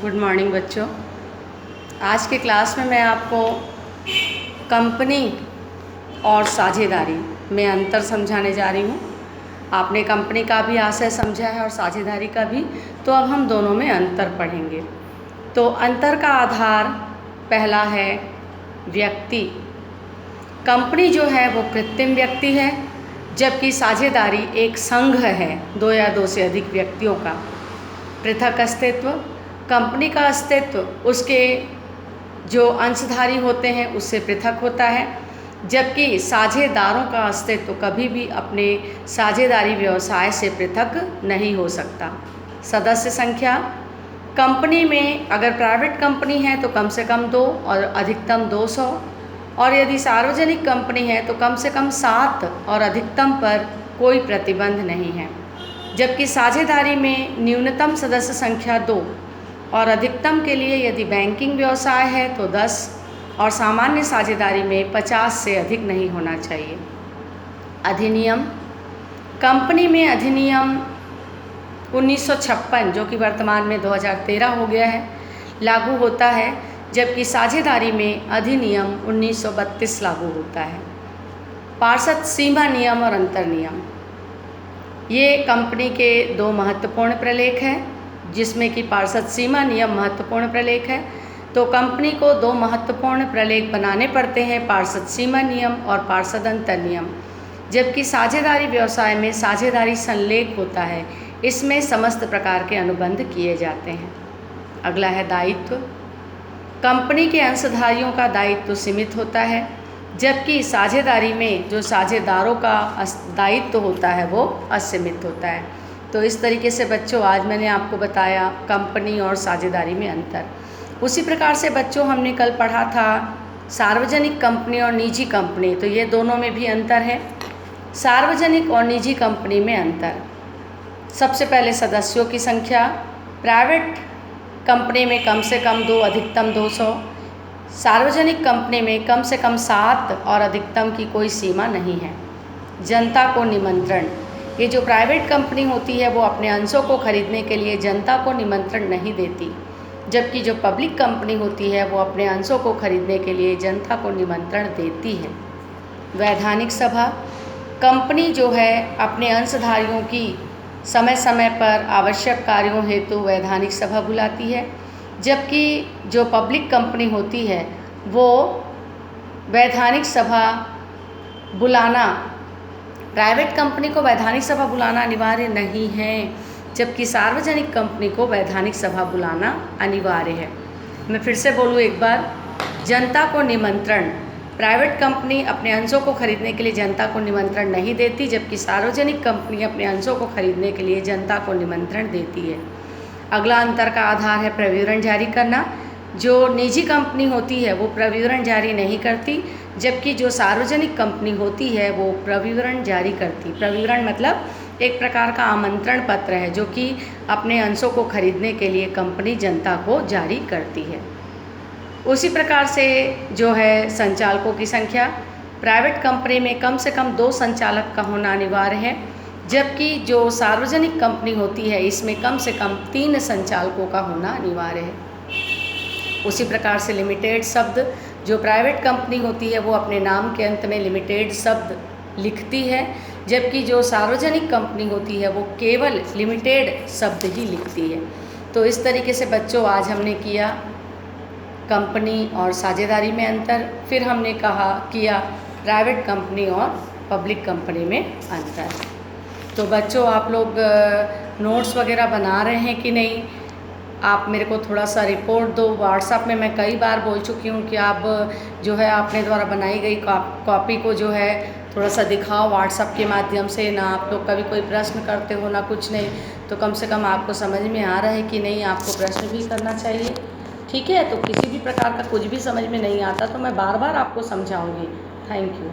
Good morning बच्चों। आज के क्लास में मैं आपको कंपनी और साझेदारी में अंतर समझाने जा रही हूँ। आपने कंपनी का भी आशय समझा है और साझेदारी का भी, तो अब हम दोनों में अंतर पढ़ेंगे। तो अंतर का आधार पहला है व्यक्ति। कंपनी जो है वो कृत्रिम व्यक्ति है, जबकि साझेदारी एक संघ है दो या दो से अधिक व्यक्तियों का। पृथक अस्तित्व। कंपनी का अस्तित्व उसके जो अंशधारी होते हैं उससे पृथक होता है, जबकि साझेदारों का अस्तित्व कभी भी अपने साझेदारी व्यवसाय से पृथक नहीं हो सकता। सदस्य संख्या। कंपनी में अगर प्राइवेट कंपनी है तो कम से कम 2 और अधिकतम 200, और यदि सार्वजनिक कंपनी है तो कम से कम 7 और अधिकतम पर कोई प्रतिबंध नहीं है। जबकि साझेदारी में न्यूनतम सदस्य संख्या 2 और अधिकतम के लिए यदि बैंकिंग व्यवसाय है तो 10, और सामान्य साझेदारी में 50 से अधिक नहीं होना चाहिए। अधिनियम। कंपनी में अधिनियम 1956 जो कि वर्तमान में 2013 हो गया है लागू होता है, जबकि साझेदारी में अधिनियम 1932 लागू होता है। पार्षद सीमा नियम और अंतर नियम, ये कंपनी के 2 महत्वपूर्ण प्रलेख हैं, जिसमें कि पार्षद सीमा नियम महत्वपूर्ण प्रलेख है। तो कंपनी को 2 महत्वपूर्ण प्रलेख बनाने पड़ते हैं, पार्षद सीमा नियम और पार्षद अंतर नियम। जबकि साझेदारी व्यवसाय में साझेदारी संलेख होता है, इसमें समस्त प्रकार के अनुबंध किए जाते हैं। अगला है दायित्व। कंपनी के अंशधारियों का दायित्व सीमित होता है, जबकि साझेदारी में जो साझेदारों का दायित्व होता है वो असीमित होता है। तो इस तरीके से बच्चों आज मैंने आपको बताया कंपनी और साझेदारी में अंतर। उसी प्रकार से बच्चों हमने कल पढ़ा था सार्वजनिक कंपनी और निजी कंपनी, तो ये दोनों में भी अंतर है। सार्वजनिक और निजी कंपनी में अंतर। सबसे पहले सदस्यों की संख्या। प्राइवेट कंपनी में कम से कम 2 अधिकतम 200, सार्वजनिक कंपनी में कम से कम 7 और अधिकतम की कोई सीमा नहीं है। जनता को निमंत्रण। ये जो प्राइवेट कंपनी होती है वो अपने अंशों को खरीदने के लिए जनता को निमंत्रण नहीं देती, जबकि जो पब्लिक कंपनी होती है वो अपने अंशों को खरीदने के लिए जनता को निमंत्रण देती है। वैधानिक सभा। कंपनी जो है अपने अंशधारियों की समय समय पर आवश्यक कार्यों हेतु वैधानिक सभा बुलाती है, जबकि जो पब्लिक कंपनी होती है वो वैधानिक सभा बुलाना, प्राइवेट कंपनी को वैधानिक सभा बुलाना अनिवार्य नहीं है, जबकि सार्वजनिक कंपनी को वैधानिक सभा बुलाना अनिवार्य है। मैं फिर से बोलूँ एक बार, जनता को निमंत्रण। प्राइवेट कंपनी अपने अंशों को खरीदने के लिए जनता को निमंत्रण नहीं देती, जबकि सार्वजनिक कंपनी अपने अंशों को खरीदने के लिए जनता को निमंत्रण देती है। अगला अंतर का आधार है प्रविवरण जारी करना। जो निजी कंपनी होती है वो प्रविवरण जारी नहीं करती, जबकि जो सार्वजनिक कंपनी होती है वो प्रविवरण जारी करती। प्रविवरण मतलब एक प्रकार का आमंत्रण पत्र है जो कि अपने अंशों को खरीदने के लिए कंपनी जनता को जारी करती है। उसी प्रकार से जो है संचालकों की संख्या। प्राइवेट कंपनी में कम से कम 2 संचालक का होना अनिवार्य है, जबकि जो सार्वजनिक कंपनी होती है इसमें कम से कम 3 संचालकों का होना अनिवार्य है। उसी प्रकार से लिमिटेड शब्द। जो प्राइवेट कंपनी होती है वो अपने नाम के अंत में लिमिटेड शब्द लिखती है, जबकि जो सार्वजनिक कंपनी होती है वो केवल लिमिटेड शब्द ही लिखती है। तो इस तरीके से बच्चों आज हमने किया कंपनी और साझेदारी में अंतर, फिर हमने किया प्राइवेट कंपनी और पब्लिक कंपनी में अंतर। तो बच्चों आप लोग नोट्स वगैरह बना रहे हैं कि नहीं? आप मेरे को थोड़ा सा रिपोर्ट दो। व्हाट्सएप में मैं कई बार बोल चुकी हूँ कि आप जो है आपने द्वारा बनाई गई कॉपी को जो है थोड़ा सा दिखाओ व्हाट्सएप के माध्यम से। ना आप लोग कभी कोई प्रश्न करते हो ना कुछ नहीं, तो कम से कम आपको समझ में आ रहा है कि नहीं, आपको प्रश्न भी करना चाहिए। ठीक है, तो किसी भी प्रकार का कुछ भी समझ में नहीं आता तो मैं बार बार आपको समझाऊँगी। Thank you.